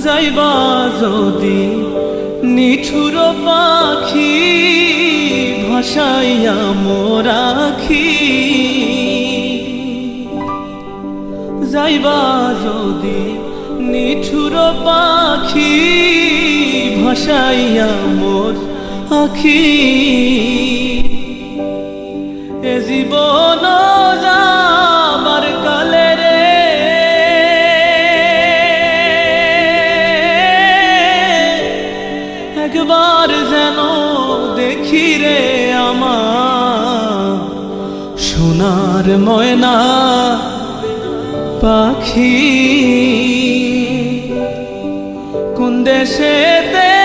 যাইবা যদি নিঠুর পাখি ভাসাইয়া মোর আখি, যাইবা যদি নিঠুর পাখি ভাসাইয়া মোর আখি, এ জীবন যাবার কালে রে একবার যেন দেখি রে আমার সোনার ময়না পাখি, কোন দেশেতে